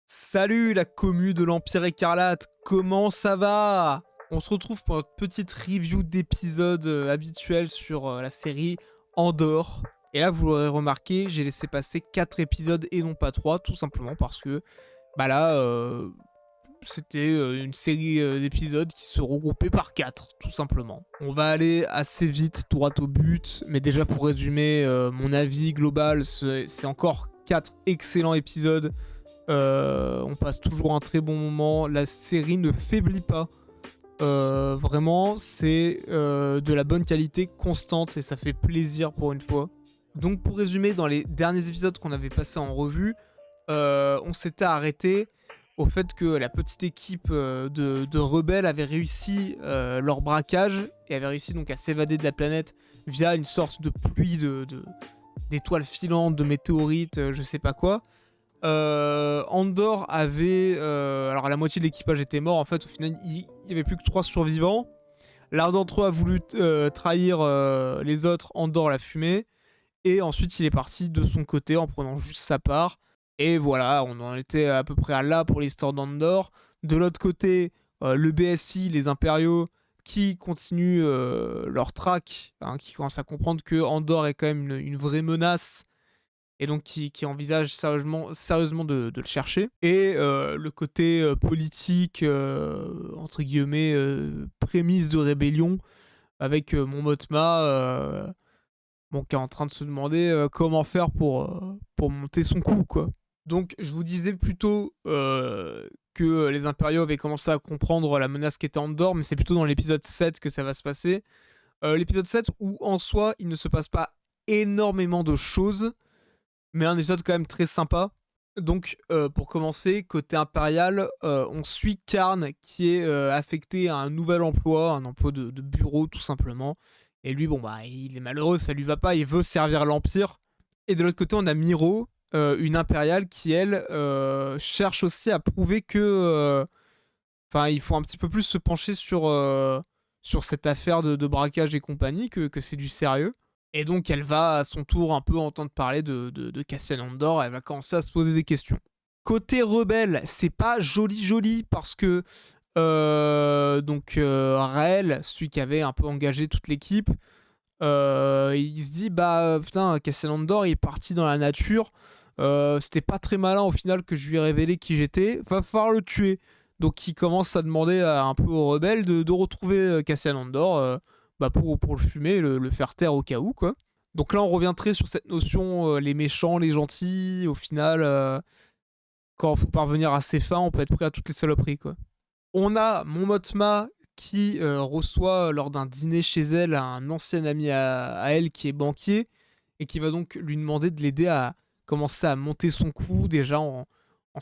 Salut la commu de l'Empire Écarlate, comment ça va? On se retrouve pour notre petite review d'épisode habituel sur la série Andor. Et là, vous l'aurez remarqué, j'ai laissé passer 4 épisodes et non pas 3, tout simplement parce que c'était une série d'épisodes qui se regroupaient par 4, tout simplement. On va aller assez vite, droit au but, mais déjà pour résumer mon avis global, c'est encore 4 excellents épisodes. On passe toujours un très bon moment, la série ne faiblit pas. Vraiment, c'est de la bonne qualité constante et ça fait plaisir pour une fois. Donc pour résumer, dans les derniers épisodes qu'on avait passés en revue, on s'était arrêté au fait que la petite équipe de rebelles avait réussi leur braquage et avait réussi donc à s'évader de la planète via une sorte de pluie d'étoiles filantes, de météorites, je sais pas quoi. Andor avait... alors la moitié de l'équipage était mort, en fait au final il y avait plus que 3 survivants. L'un d'entre eux a voulu trahir les autres, Andor l'a fumé. Et ensuite il est parti de son côté en prenant juste sa part. Et voilà, on en était à peu près à là pour l'histoire d'Andor. De l'autre côté, le BSI, les impériaux, qui continuent leur track, qui commencent à comprendre que Andor est quand même une vraie menace. Et donc qui envisage sérieusement de le chercher. Et le côté politique, entre guillemets, prémisse de rébellion, avec Mon Mothma, qui est en train de se demander comment faire pour monter son coup, quoi. Donc je vous disais plutôt que les impériaux avaient commencé à comprendre la menace qu'était Andor, mais c'est plutôt dans l'épisode 7 que ça va se passer. L'épisode 7 où en soi il ne se passe pas énormément de choses, mais un épisode quand même très sympa. Donc pour commencer, côté impérial, on suit Karn qui est affecté à un nouvel emploi, un emploi de bureau tout simplement. Et lui, il est malheureux, ça lui va pas, il veut servir l'Empire. Et de l'autre côté, on a Miro, une impériale qui, elle, cherche aussi à prouver que... il faut un petit peu plus se pencher sur cette affaire de braquage et compagnie, que c'est du sérieux. Et donc elle va à son tour un peu entendre parler de Cassian Andor, elle va commencer à se poser des questions. Côté rebelle, c'est pas joli parce que Raël, celui qui avait un peu engagé toute l'équipe, il se dit putain, Cassian Andor il est parti dans la nature, c'était pas très malin au final que je lui ai révélé qui j'étais, va falloir le tuer. Donc il commence à demander un peu aux rebelles de retrouver Cassian Andor, pour le fumer, le faire taire au cas où, quoi. Donc là, on revient très sur cette notion, les méchants, les gentils, au final, quand il faut parvenir à ses fins, on peut être prêt à toutes les saloperies, quoi. On a Mon Mothma qui reçoit lors d'un dîner chez elle un ancien ami à elle qui est banquier et qui va donc lui demander de l'aider à commencer à monter son coup, déjà en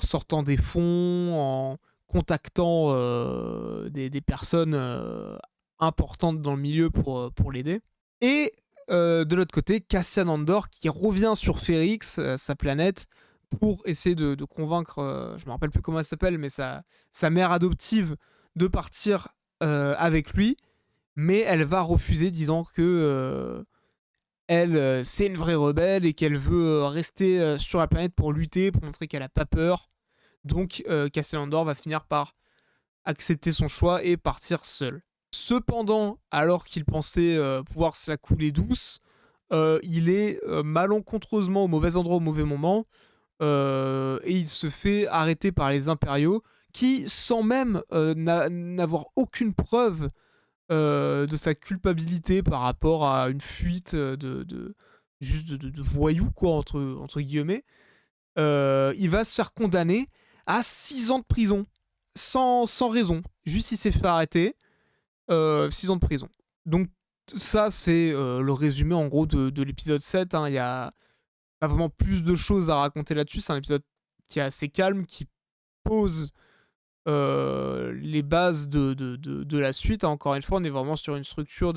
sortant des fonds, en contactant des personnes importante dans le milieu pour l'aider. Et de l'autre côté, Cassian Andor qui revient sur Ferrix, sa planète, pour essayer de convaincre, je me rappelle plus comment elle s'appelle, mais sa mère adoptive de partir avec lui, mais elle va refuser, disant que elle, c'est une vraie rebelle et qu'elle veut rester sur la planète pour lutter, pour montrer qu'elle a pas peur. Donc Cassian Andor va finir par accepter son choix et partir seul. Cependant, alors qu'il pensait pouvoir se la couler douce, il est malencontreusement au mauvais endroit au mauvais moment, et il se fait arrêter par les impériaux qui, sans même n'avoir aucune preuve de sa culpabilité par rapport à une fuite de voyous, quoi, entre guillemets, il va se faire condamner à 6 ans de prison, sans raison. Juste il s'est fait arrêter, 6 ans de prison. Donc ça, c'est le résumé en gros de l'épisode 7. Il y a pas vraiment plus de choses à raconter là-dessus. C'est un épisode qui est assez calme, qui pose les bases de la suite. Encore une fois, on est vraiment sur une structure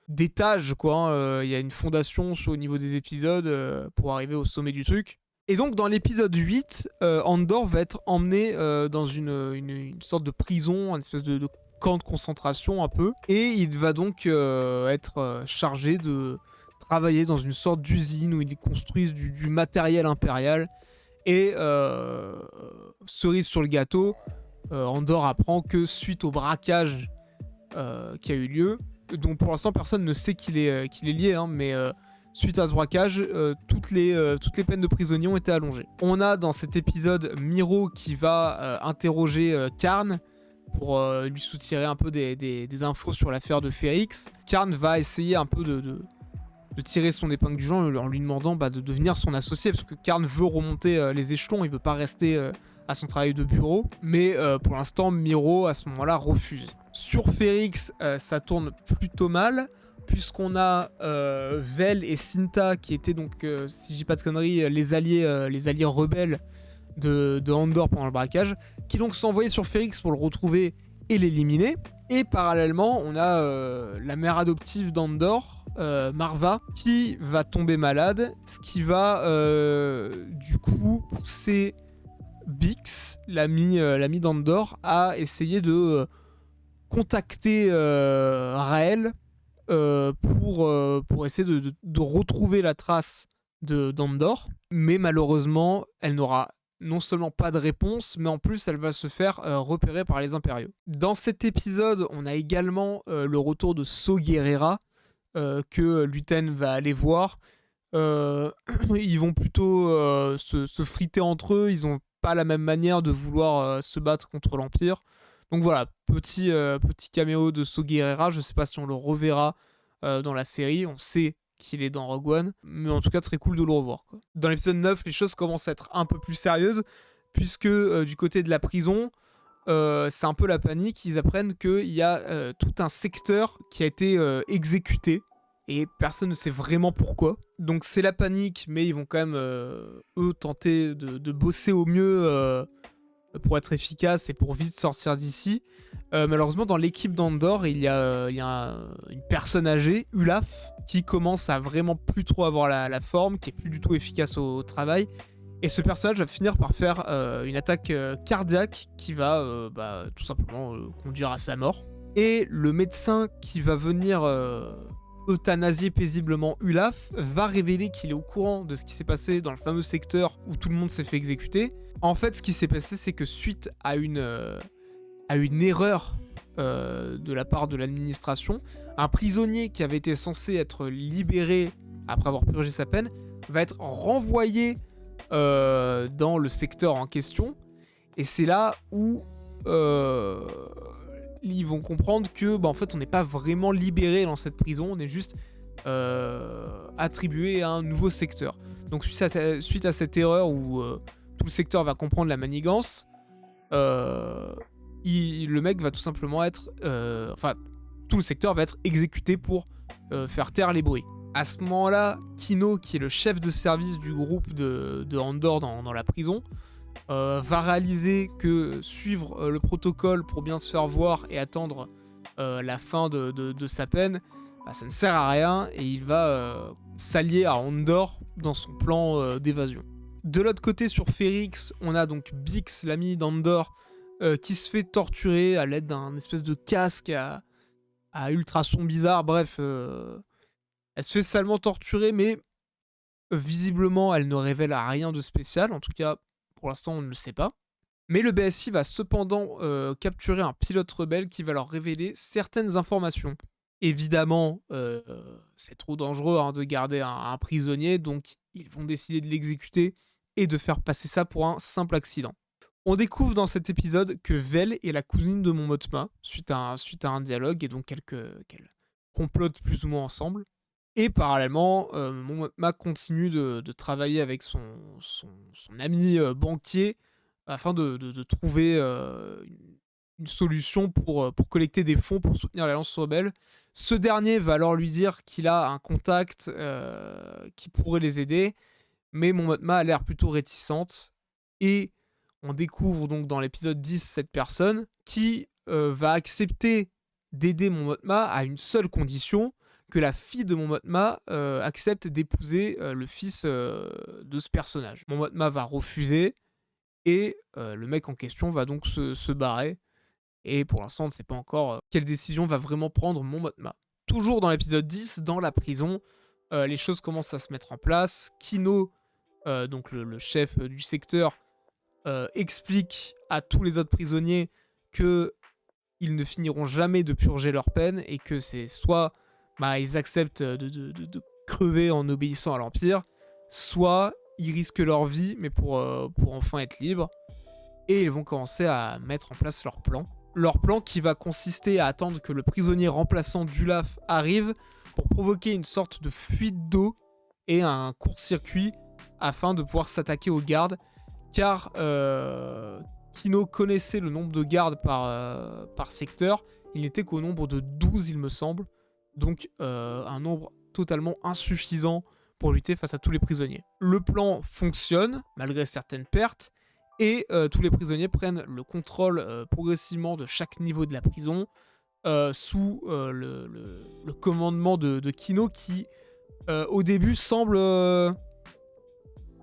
d'étages, quoi. Il y a une fondation au niveau des épisodes pour arriver au sommet du truc. Et donc, dans l'épisode 8, Andor va être emmené dans une sorte de prison, une espèce de camp de concentration un peu. Et il va donc être chargé de travailler dans une sorte d'usine où ils construisent du matériel impérial. Et cerise sur le gâteau, Andor apprend que suite au braquage qui a eu lieu, dont pour l'instant personne ne sait qu'il est lié, hein, mais suite à ce braquage, toutes les peines de prisonniers ont été allongées. On a dans cet épisode Miro qui va interroger Karn pour lui soutirer un peu des infos sur l'affaire de Ferrix. Karn va essayer un peu de tirer son épingle du jeu en lui demandant de devenir son associé, parce que Karn veut remonter les échelons, il veut pas rester à son travail de bureau, mais pour l'instant Miro à ce moment-là refuse. Sur Ferrix, ça tourne plutôt mal, puisqu'on a Vel et Cinta qui étaient donc, si je dis pas de conneries, les alliés rebelles de Andor pendant le braquage, qui donc sont envoyés sur Ferrix pour le retrouver et l'éliminer. Et parallèlement, on a la mère adoptive d'Andor, Marva, qui va tomber malade, ce qui va du coup pousser Bix, l'ami d'Andor, à essayer de contacter Raël pour essayer de retrouver la trace d'Andor. Mais malheureusement, elle n'aura non seulement pas de réponse, mais en plus elle va se faire repérer par les impériaux. Dans cet épisode, on a également le retour de Saw Gerrera, que Luten va aller voir. Ils vont plutôt se friter entre eux, ils ont pas la même manière de vouloir se battre contre l'Empire. Donc voilà, petit caméo de Saw Gerrera, je sais pas si on le reverra dans la série, on sait qu'il est dans Rogue One, mais en tout cas très cool de le revoir, quoi. Dans l'épisode 9, les choses commencent à être un peu plus sérieuses, puisque du côté de la prison, c'est un peu la panique, ils apprennent qu'il y a tout un secteur qui a été exécuté, et personne ne sait vraiment pourquoi. Donc c'est la panique, mais ils vont quand même, eux, tenter de bosser au mieux pour être efficace et pour vite sortir d'ici. Malheureusement, dans l'équipe d'Andor, il y a une personne âgée, Ulaf, qui commence à vraiment plus trop avoir la forme, qui est plus du tout efficace au travail. Et ce personnage va finir par faire une attaque cardiaque qui va tout simplement conduire à sa mort. Et le médecin qui va venir euthanasier paisiblement Ulaf va révéler qu'il est au courant de ce qui s'est passé dans le fameux secteur où tout le monde s'est fait exécuter. En fait, ce qui s'est passé, c'est que suite à une erreur de la part de l'administration, un prisonnier qui avait été censé être libéré après avoir purgé sa peine va être renvoyé dans le secteur en question. Et c'est là où ils vont comprendre que en fait on n'est pas vraiment libéré dans cette prison, on est juste attribué à un nouveau secteur. Donc suite à cette erreur où tout le secteur va comprendre la manigance, le mec va tout simplement être... tout le secteur va être exécuté pour faire taire les bruits. À ce moment-là, Kino, qui est le chef de service du groupe de Andor dans la prison, va réaliser que suivre le protocole pour bien se faire voir et attendre la fin de sa peine, ça ne sert à rien, et il va s'allier à Andor dans son plan d'évasion. De l'autre côté, sur Ferrix, on a donc Bix, l'ami d'Andor, qui se fait torturer à l'aide d'un espèce de casque à ultrasons bizarre. Bref, elle se fait salement torturer, mais visiblement, elle ne révèle rien de spécial. En tout cas, pour l'instant, on ne le sait pas. Mais le BSI va cependant capturer un pilote rebelle qui va leur révéler certaines informations. Évidemment, c'est trop dangereux de garder un prisonnier, donc ils vont décider de l'exécuter et de faire passer ça pour un simple accident. On découvre dans cet épisode que Vel est la cousine de Mon Mothma, suite à un dialogue, et donc qu'elle complotent plus ou moins ensemble. Et parallèlement, Mon Mothma continue de travailler avec son ami banquier afin de trouver une solution pour collecter des fonds pour soutenir l'Alliance rebelle. Ce dernier va alors lui dire qu'il a un contact qui pourrait les aider, mais Mon Mothma a l'air plutôt réticente. Et on découvre donc dans l'épisode 10 cette personne qui va accepter d'aider Mon Mothma à une seule condition, que la fille de Mon Mothma accepte d'épouser le fils de ce personnage. Mon Mothma va refuser, et le mec en question va donc se barrer. Et pour l'instant, on ne sait pas encore quelle décision va vraiment prendre Mon Mothma. Toujours dans l'épisode 10, dans la prison, les choses commencent à se mettre en place. Kino, donc le chef du secteur, explique à tous les autres prisonniers que ils ne finiront jamais de purger leur peine et que c'est soit ils acceptent de crever en obéissant à l'Empire, soit ils risquent leur vie, mais pour enfin être libres. Et ils vont commencer à mettre en place leur plan. Leur plan qui va consister à attendre que le prisonnier remplaçant Dulaf arrive pour provoquer une sorte de fuite d'eau et un court-circuit afin de pouvoir s'attaquer aux gardes, car Kino connaissait le nombre de gardes par secteur. Il n'était qu'au nombre de 12, il me semble. Donc un nombre totalement insuffisant pour lutter face à tous les prisonniers. Le plan fonctionne, malgré certaines pertes, et tous les prisonniers prennent le contrôle progressivement de chaque niveau de la prison, sous le commandement de Kino, qui au début semble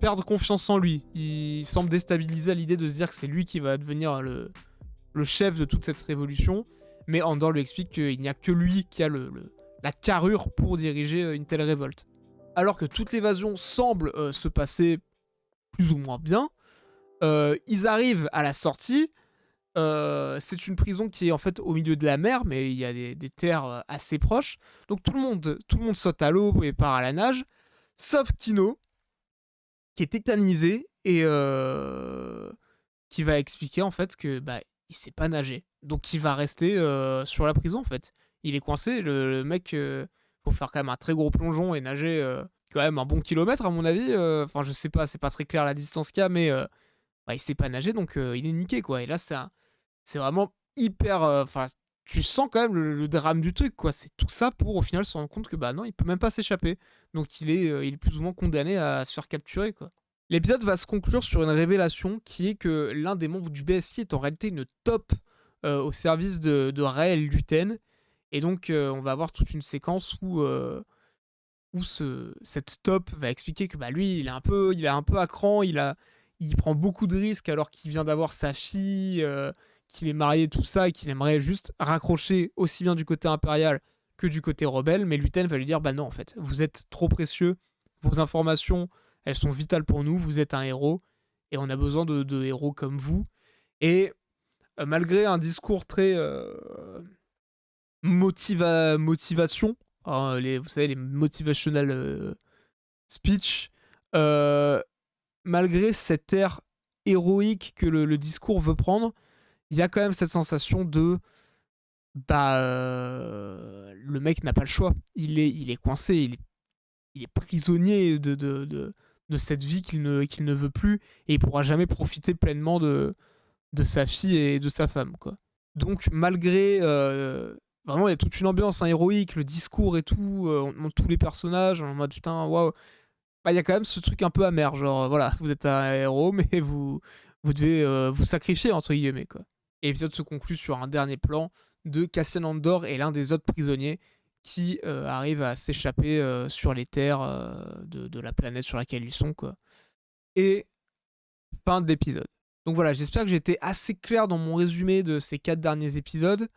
perdre confiance en lui. Il semble déstabilisé à l'idée de se dire que c'est lui qui va devenir le chef de toute cette révolution, mais Andor lui explique qu'il n'y a que lui qui a la carrure pour diriger une telle révolte. Alors que toute l'évasion semble se passer plus ou moins bien, ils arrivent à la sortie. C'est une prison qui est en fait au milieu de la mer, mais il y a des terres assez proches. Donc tout le monde saute à l'eau et part à la nage, sauf Kino, qui est tétanisé et qui va expliquer en fait que il sait pas nager. Donc il va rester sur la prison en fait. Il est coincé, le mec, faut faire quand même un très gros plongeon et nager quand même un bon kilomètre à mon avis. Enfin je sais pas, c'est pas très clair la distance qu'il y a, mais il sait pas nager, donc il est niqué quoi. Et là c'est vraiment hyper... Enfin, tu sens quand même le drame du truc, quoi. C'est tout ça pour au final se rendre compte que non, il peut même pas s'échapper. Donc il est plus ou moins condamné à se faire capturer, quoi. L'épisode va se conclure sur une révélation qui est que l'un des membres du BSI est en réalité une top au service de Raël Luten. Et donc on va avoir toute une séquence où cette top va expliquer que lui, il est un peu à cran, il prend beaucoup de risques alors qu'il vient d'avoir sa fille, qu'il est marié, tout ça, et qu'il aimerait juste raccrocher aussi bien du côté impérial que du côté rebelle. Mais Luten va lui dire non, en fait, vous êtes trop précieux, vos informations, elles sont vitales pour nous, vous êtes un héros, et on a besoin de héros comme vous. Et malgré un discours très motivation, vous savez, les motivational speech, malgré cet air héroïque que le discours veut prendre, il y a quand même cette sensation de le mec n'a pas le choix. Il est coincé, il est prisonnier de cette vie qu'il ne veut plus, et il pourra jamais profiter pleinement de sa fille et de sa femme, quoi. Donc malgré vraiment il y a toute une ambiance héroïque, le discours et tout, on montre tous les personnages en mode putain waouh, il y a quand même ce truc un peu amer, genre voilà, vous êtes un héros mais vous devez vous sacrifier entre guillemets, quoi. Et l'épisode se conclut sur un dernier plan de Cassian Andor et l'un des autres prisonniers qui arrivent à s'échapper sur les terres de la planète sur laquelle ils sont, quoi. Et fin de l'épisode. Donc voilà, j'espère que j'ai été assez clair dans mon résumé de ces 4 derniers épisodes.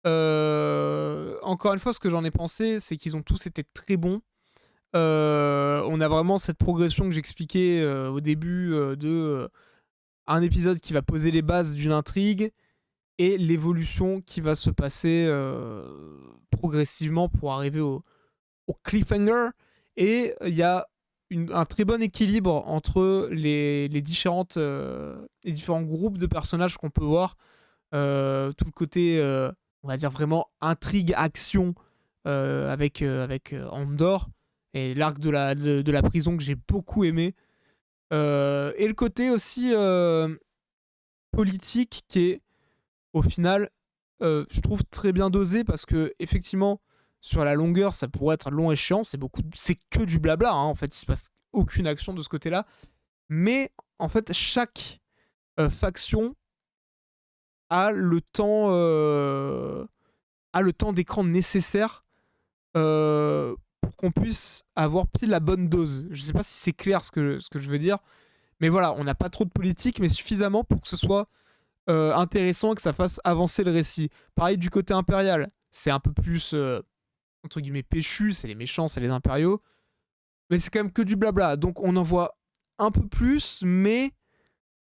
Encore une fois, ce que j'en ai pensé, c'est qu'ils ont tous été très bons. On a vraiment cette progression que j'expliquais au début de un épisode qui va poser les bases d'une intrigue et l'évolution qui va se passer progressivement pour arriver au cliffhanger. Et il y a un très bon équilibre entre les différents groupes de personnages qu'on peut voir. Tout le côté, on va dire vraiment intrigue, action avec Andor et l'arc de la prison que j'ai beaucoup aimé. Et le côté aussi politique qui est au final je trouve très bien dosé, parce que effectivement sur la longueur ça pourrait être long et chiant, c'est que du blabla, hein, en fait il se passe aucune action de ce côté là, mais en fait chaque faction a le temps d'écran nécessaire pour qu'on puisse avoir pile la bonne dose. Je sais pas si c'est clair ce que je veux dire, mais voilà, on n'a pas trop de politique, mais suffisamment pour que ce soit intéressant et que ça fasse avancer le récit. Pareil du côté impérial, c'est un peu plus, entre guillemets, péchu, c'est les méchants, c'est les impériaux, mais c'est quand même que du blabla, donc on en voit un peu plus, mais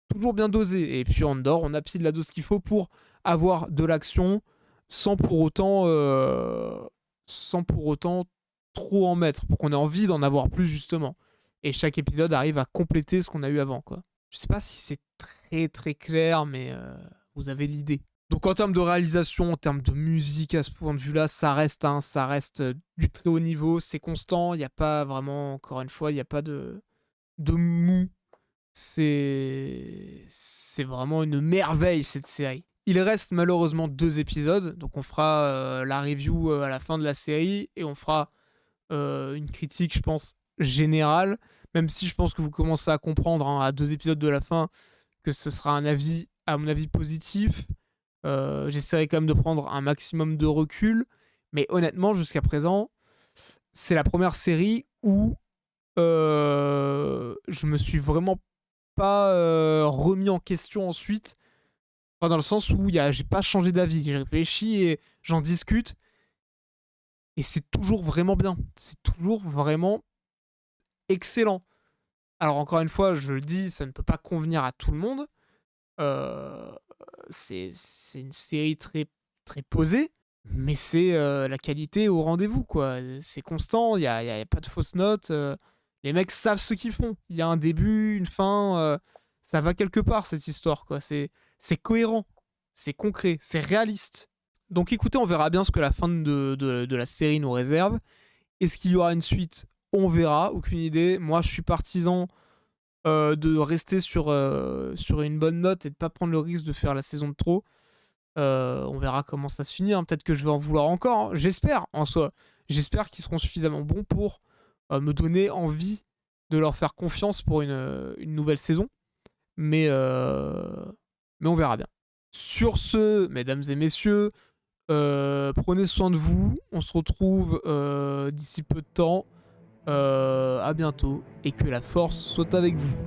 toujours bien dosé. Et puis Andor, on a pile la dose qu'il faut pour avoir de l'action sans pour autant trop en mettre, pour qu'on ait envie d'en avoir plus justement. Et chaque épisode arrive à compléter ce qu'on a eu avant, quoi. Je sais pas si c'est très très clair, mais vous avez l'idée. Donc en termes de réalisation, en termes de musique, à ce point de vue-là, ça reste du très haut niveau, c'est constant, il n'y a pas vraiment, encore une fois, il n'y a pas de mou. C'est vraiment une merveille, cette série. Il reste malheureusement 2 épisodes, donc on fera la review à la fin de la série, et on fera une critique, je pense, générale, même si je pense que vous commencez à comprendre, hein, à 2 épisodes de la fin, que ce sera un avis, à mon avis, positif. J'essaierai quand même de prendre un maximum de recul, mais honnêtement, jusqu'à présent, c'est la première série où je me suis vraiment pas remis en question ensuite. Enfin, dans le sens où j'ai pas changé d'avis. J'ai réfléchi et j'en discute. Et c'est toujours vraiment bien. C'est toujours vraiment excellent. Alors, encore une fois, je le dis, ça ne peut pas convenir à tout le monde. C'est une série très, très posée. Mais c'est la qualité au rendez-vous, quoi. C'est constant, il n'y a pas de fausses notes. Les mecs savent ce qu'ils font. Il y a un début, une fin. Ça va quelque part, cette histoire, quoi. C'est cohérent, c'est concret, c'est réaliste. Donc écoutez, on verra bien ce que la fin de la série nous réserve. Est-ce qu'il y aura une suite? On verra, aucune idée. Moi, je suis partisan de rester sur une bonne note et de pas prendre le risque de faire la saison de trop. On verra comment ça se finit, hein. Peut-être que je vais en vouloir encore, hein. J'espère, en soi. J'espère qu'ils seront suffisamment bons pour me donner envie de leur faire confiance pour une nouvelle saison. Mais on verra bien. Sur ce, mesdames et messieurs, prenez soin de vous. On se retrouve d'ici peu de temps. À bientôt et que la force soit avec vous.